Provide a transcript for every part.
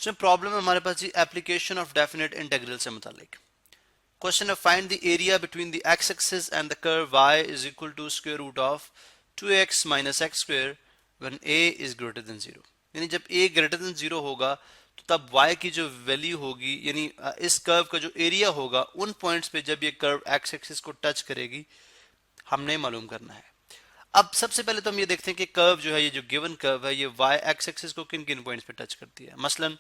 जो प्रॉब्लम है हमारे पास जी एप्लीकेशन ऑफ डेफिनेट इंटीग्रल से मुतालिक क्वेश्चन है find the area between the x axis and the curve y is equal to square root of 2x minus x square when a is greater than 0। यानी जब a greater than 0 होगा तो तब y की जो value होगी यानी इस कर्व का जो एरिया होगा उन पॉइंट्स पे जब ये कर्व एक्स एक्सिस को टच करेगी हमने मालूम करना है। अब सबसे पहले तो हम ये देखते हैं कि कर्व जो है ये जो गिवन कर्व है ये y एक्स एक्सिस को किन किन पॉइंट्स पे टच करती है। मसलन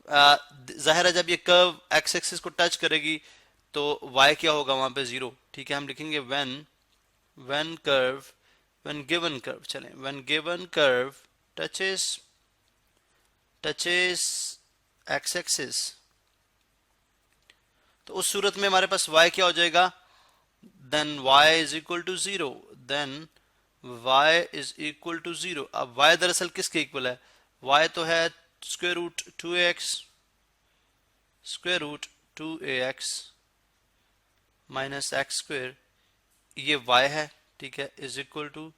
जाहिर है जब ये कर्व एक्स एक्सिस को टच करेगी तो y क्या होगा वहां पे 0। ठीक है, हम लिखेंगे when curve when given curve चलें when given curve touches x axis तो उस सूरत में हमारे पास y क्या हो जाएगा then y is equal to 0 then y is equal to 0। अब y दरअसल किसके इक्वल है, y तो है square root 2ax minus x square, ये y है। ठीक है, इज इक्वल टू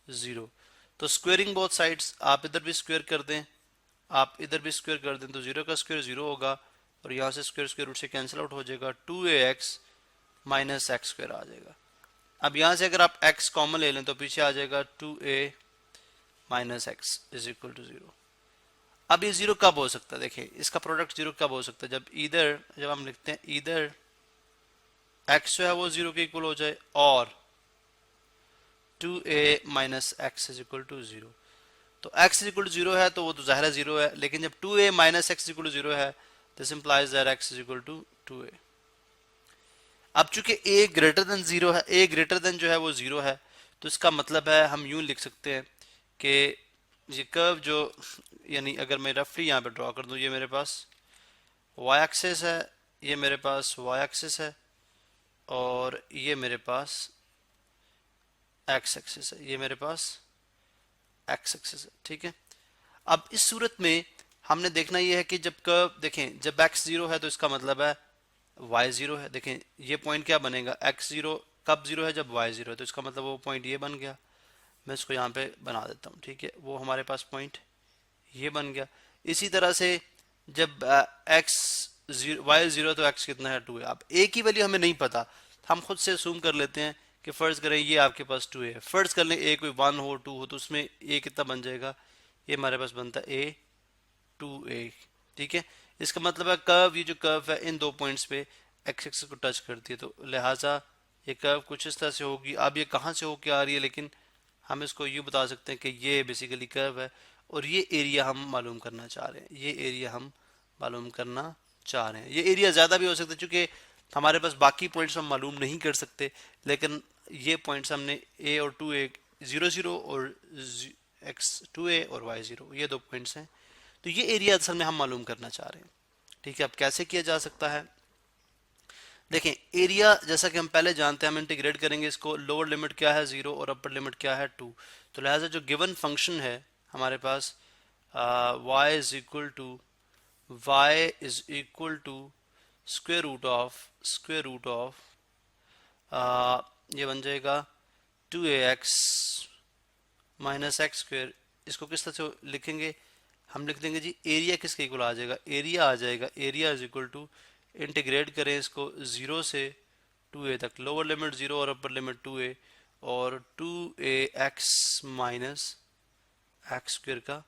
0। तो स्क्वेयरिंग बोथ साइड्स, आप इधर भी स्क्वेयर कर दें आप इधर भी स्क्वेयर कर दें तो 0 का स्क्वायर 0 होगा और यहाँ से स्क्वायर रूट से कैंसिल आउट हो जाएगा, 2ax माइनस एक्स स्क्वायर आ जाएगा। अब यहां से अगर आप x कॉमन ले लें तो पीछे आ जाएगा 2a minus x is equal to 0। अब ये 0 कब हो सकता है, देखिए इसका प्रोडक्ट 0 कब हो सकता है, जब हम लिखते हैं इधर x जो है वो 0 के इक्वल हो जाए और 2a minus x is equal to 0। तो x इज इक्वल टू 0 है तो वो तो ज़ाहिर है 0 है, लेकिन जब 2a minus x is equal to 0 है this implies that x is equal to 2a। अब चूंकि a ग्रेटर देन 0 है, a ग्रेटर देन जो है वो 0 है, तो इसका मतलब है हम यूं लिख सकते हैं कि ये कर्व जो यानी अगर मैं रफली यहाँ पे ड्रॉ कर दूं, ये मेरे पास y एक्सिस है, ये मेरे पास y एक्सिस है और ये मेरे पास x एक्सिस है, ये मेरे पास x एक्सिस है। ठीक है, अब इस सूरत में हमने देखना ये है कि जब कर्व देखें जब x 0 है तो इसका मतलब है y 0 है। देखें ये पॉइंट क्या बनेगा, x 0 कब 0 है, जब y 0 है, तो इसका मतलब वो पॉइंट ये बन गया। मैं इसको यहाँ पे बना देता हूँ। ठीक है, वो हमारे पास पॉइंट ये बन गया। इसी तरह से जब x 0 y 0 तो x कितना है 2 है। अब a की वैल्यू हमें नहीं पता, हम खुद से assume कर लेते हैं कि फर्ज करें ये आपके पास 2 है, फर्ज कर लें a कोई 1 हो 2 हो तो उसमें a कितना बन जाएगा, ये हमारे पास बनता है a 2a। ठीक है, इसका मतलब है कर्व ये जो कर्व है इन दो पॉइंट्स पे एक्स एक्सिस को टच करती है, तो लिहाजा ये कर्व कुछ इस तरह से होगी। अब ये कहाँ से होके आ रही है, लेकिन हम इसको यूँ बता सकते हैं कि ये बेसिकली कर्व है और ये एरिया हम मालूम करना चाह रहे हैं, ये एरिया हम मालूम करना चाह रहे हैं। ये एरिया ज़्यादा भी हो सकता है क्योंकि हमारे पास बाकी पॉइंट्स हम मालूम नहीं कर सकते, लेकिन ये पॉइंट्स हमने a और 2a 0 0 और x 2a और y 0 ये दो पॉइंट्स हैं, तो ये एरिया असल में हम मालूम करना चाह रहे हैं। ठीक है, अब कैसे किया जा सकता है, देखें एरिया जैसा कि हम पहले जानते हैं हम इंटीग्रेट करेंगे इसको, लोअर लिमिट क्या है 0 और अपर लिमिट क्या है 2, तो लिहाजा जो गिवन फंक्शन है हमारे पास y is equal to square root of ये बन जाएगा 2ax माइनस एक्स स्क्वायर। इसको किस तरह से लिखेंगे, हम लिख देंगे जी एरिया किसके इक्वल आ जाएगा, एरिया आ जाएगा, area is equal to integrate करें इसको 0 से 2a तक, लोअर लिमिट 0 और अपर लिमिट 2a और 2ax माइनस एक्स स्क्वायर का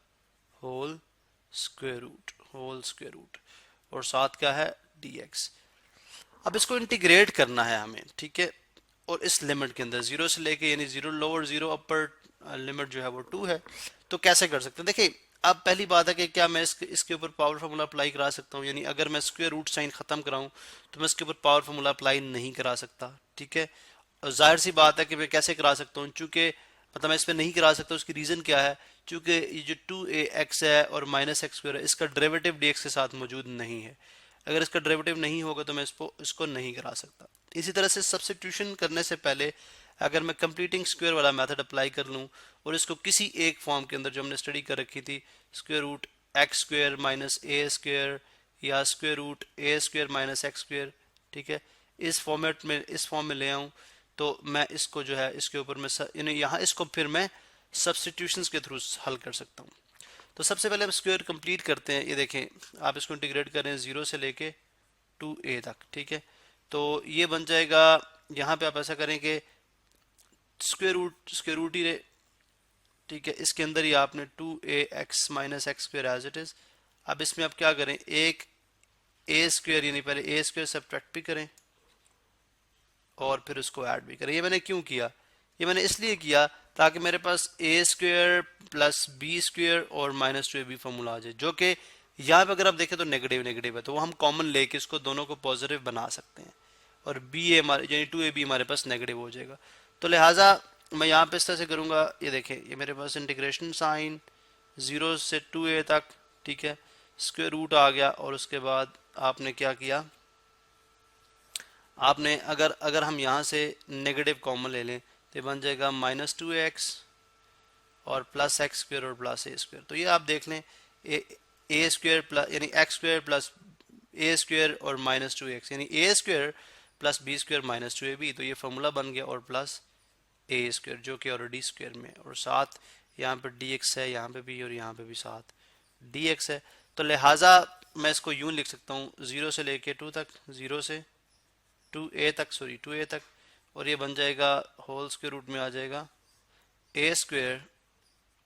होल स्क्वायर रूट और साथ क्या है dx। अब इसको इंटीग्रेट करना है हमें, ठीक है, और इस लिमिट के अंदर 0 से लेके यानी 0 लोअर 0 अपर लिमिट जो है वो 2 है। तो कैसे कर सकते हैं, देखिए अब पहली बात है कि क्या मैं इसके ऊपर पावर फार्मूला अप्लाई करा सकता हूँ, यानी अगर मैं स्क्वायर रूट साइन खत्म कराऊं तो मैं इसके ऊपर पावर फार्मूला अप्लाई नहीं करा सकता। ठीक है, और जाहिर सी बात है कि मैं कैसे करा सकता हूँ, चूंकि मतलब मैं इस पर नहीं करा सकता, उसकी रीजन क्या है, चूंकि ये जो 2ax है और माइनस एक्स स्क्वायर है इसका डेरिवेटिव dx के साथ मौजूद नहीं है। अगर इसका डेरिवेटिव नहीं होगा तो मैं इसको नहीं करा सकता। इसी तरह से सब्स्टिट्यूशन करने से पहले अगर मैं कंप्लीटिंग स्क्वायर वाला मेथड अप्लाई कर लूँ और इसको किसी एक फॉर्म के अंदर जो हमने स्टडी कर रखी थी square root x square minus a square या square root a square minus x square, ठीक है, इस फॉर्म में ले आऊँ तो मैं इसको जो है इसके ऊपर मैं यानी यहाँ इसको फिर मैं सब्स्टिट्यूशंस के थ्रू हल कर सकता हूँ। तो सबसे पहले हम स्क्वायर कंप्लीट करते हैं। ये देखें, आप इसको इंटीग्रेट करें 0 से लेके 2a तक, ठीक है। तो ये बन जाएगा, यहाँ पे आप ऐसा करें कि स्क्वायर रूट ही रहे, ठीक है। इसके अंदर ही आपने 2ax minus x square as it is. अब इसमें आप क्या करें, एक ए स्क्वायर यानी पहले ए स्क्वायर सब्ट्रैक्ट भी करें और फिर उसको ऐड भी करें। ये मैंने क्यों किया, ये मैंने इसलिए किया ताकि मेरे पास ए स्क्वायर प्लस बी स्क्वायर और माइनस 2ab फॉर्मूला आ जाए, जो कि यहाँ पे अगर आप देखें तो नेगेटिव नेगेटिव है, तो वो हम कॉमन लेके इसको दोनों को पॉजिटिव बना सकते हैं और बी ए हमारे यानी 2ab हमारे पास नेगेटिव हो जाएगा। तो लिहाजा मैं यहाँ पे इस तरह से करूँगा, ये देखें, ये मेरे पास इंटीग्रेशन साइन 0 से 2a तक, ठीक है, स्क्वायर रूट आ गया और उसके बाद आपने क्या किया, आपने अगर अगर हम यहाँ से नेगेटिव कॉमन ले लें तो बन जाएगा माइनस 2x और प्लस एक्स स्क्वायर और प्लस ए स्क्वायर। तो ये आप देख लें, ए स्क्वायर प्लस यानी x square plus a square और माइनस 2x यानी a square plus b square minus 2ab, तो ये फॉर्मूला बन गया, और प्लस ए स्क्वायर जो कि ऑलरेडी स्क्वायर में, और साथ यहाँ पर dx है, यहाँ पे भी और यहाँ पे भी साथ dx है। तो लिहाजा मैं इसको यूं लिख सकता हूँ 0 से लेके 2 तक, 0 से 2a तक, सॉरी 2a तक, और ये बन जाएगा होल स्क्वायर रूट में आ जाएगा ए स्क्वायर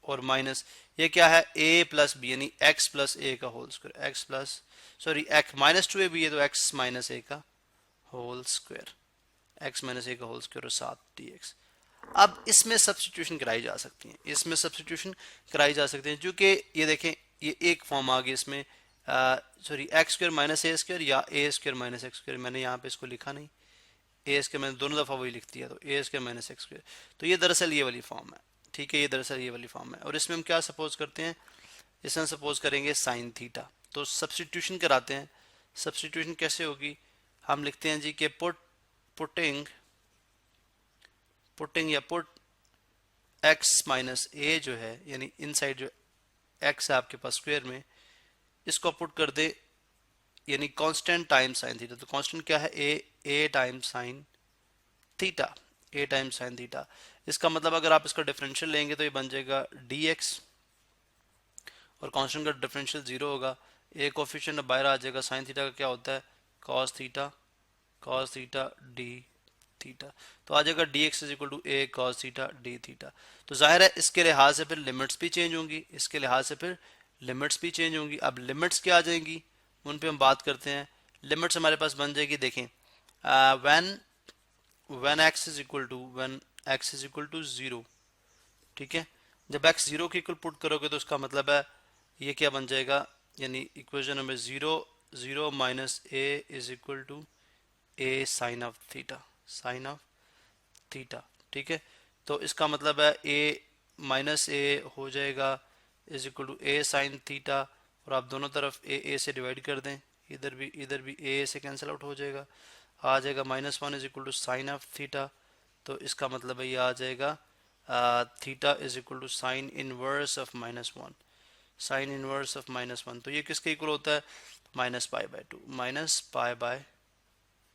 और माइनस ये क्या है a प्लस बी यानी x प्लस ए का whole square, x plus sorry x minus 2ab है तो x माइनस ए का whole square, x minus a का होल स्क्वायर और साथ dx। अब इसमें सब्स्टिट्यूशन कराई जा सकती है, इसमें सब्स्टिट्यूशन कराई जा सकती है, क्योंकि ये देखें ये एक फॉर्म आ गई इसमें, sorry x square minus a square या ए स्क्वायर माइनस एक्स स्क्वायर, मैंने यहाँ पे इसको लिखा नहीं, ए स्क्वायर मैंने दोनों दफ़ा वही लिख दिया, तो ए स्क्वायर माइनस एक्स स्क्वायर, तो ये दरअसल ये वाली फॉर्म है, ठीक है, ये दरअसल ये वाली फॉर्म है। और इसमें हम क्या सपोज करते हैं, इसमें सपोज करेंगे साइन थीटा, तो सब्स्टिट्यूशन कराते हैं। सब्स्टिट्यूशन कैसे होगी, हम लिखते हैं जी कि पुटिंग या पुट एक्स माइनस ए जो है यानी इनसाइड जो एक्स है आपके पास स्क्वायर में, इसको पुट कर दे यानी कांस्टेंट टाइम साइन थीटा। तो कांस्टेंट क्या है, ए टाइम साइन थीटा, ए टाइम साइन थीटा। इसका मतलब अगर आप इसका डिफरेंशियल लेंगे तो ये बन जाएगा dx, और कांस्टेंट का डिफरेंशियल 0 होगा, ए कोफिशिएंट बाहर आ जाएगा, साइन थीटा का क्या होता है cos थीटा डी थीटा, तो आ जाएगा dx is equal to a cos theta d theta. तो जाहिर है इसके लिहाज से फिर लिमिट्स भी चेंज होंगी, इसके लिहाज से फिर लिमिट्स भी चेंज होंगी। अब लिमिट्स क्या आ जाएंगी उन पे हम बात करते हैं। लिमिट्स हमारे पास बन जाएगी, देखें when x is equal to 0, ठीक है, जब x 0 के इक्वल पुट करोगे तो उसका मतलब है ये क्या बन जाएगा, यानी equation number 0 minus a is equal to a sine of theta, ठीक है। तो इसका मतलब है ए माइनस ए हो जाएगा is equal to a sine theta, और आप दोनों तरफ ए से डिवाइड कर दें, इधर भी ए से कैंसिल आउट हो जाएगा, आ जाएगा -1 is equal to sine of theta. तो इसका मतलब है ये आ जाएगा theta is equal to sine inverse of -1, sine inverse of -1। तो ये किसके इक्वल होता है, -पाई बाय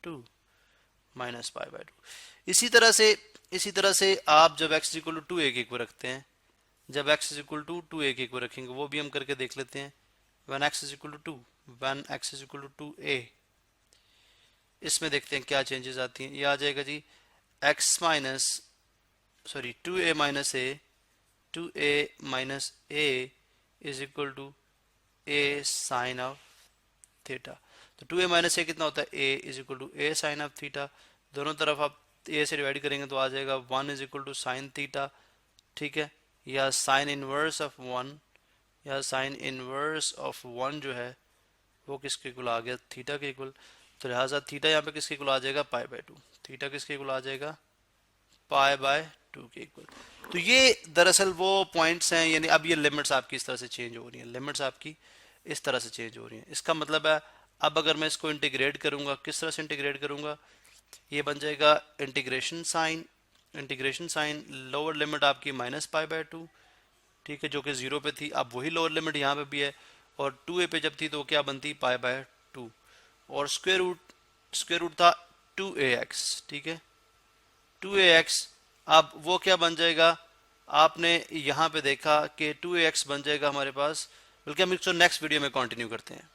2। इसी तरह से आप जब x इक्वल टू 2a के इक्वल रखते हैं, जब x इक्वल टू 2a के इक्वल रखेंगे, वो भी हम करके देख लेते हैं। when x is equal to 2a, इसमें देखते हैं क्या चेंजेस आती हैं। ये आ जाएगा जी x minus 2a minus a is equal to a sine of theta. तो 2a माइनस a कितना होता है, a is equal to a sine of theta, दोनों तरफ आप a से डिवाइड करेंगे तो आ जाएगा 1 is equal to sine theta, ठीक है, या साइन इनवर्स ऑफ 1, या साइन इनवर्स ऑफ 1 जो है वो किसके इक्वल आ गया, थीटा के इक्वल। तो लिहाजा थीटा यहाँ पे किसके इक्वल आ जाएगा, π/2, थीटा किसके इक्वल आ जाएगा, π/2 के इक्वल। तो ये दरअसल वो पॉइंट्स हैं, यानी अब ये लिमिट्स आपकी इस तरह से चेंज हो रही हैं, लिमिट्स आपकी इस तरह से चेंज हो रही हैं। इसका मतलब है अब अगर मैं इसको इंटीग्रेट करूंगा, किस तरह से इंटीग्रेट करूंगा, ये बन जाएगा इंटीग्रेशन साइन लोअर लिमिट आपकी -π/2, ठीक है, जो कि 0 पे थी। अब वही लोअर लिमिट यहाँ पे भी है, और 2a पे जब थी तो क्या बनती π/2, और स्क्वायर रूट था 2ax, ठीक है, 2ax। अब वो क्या बन जाएगा, आपने यहाँ पे देखा कि 2ax बन जाएगा हमारे पास, बल्कि हम इसको नेक्स्ट वीडियो में कंटिन्यू करते हैं।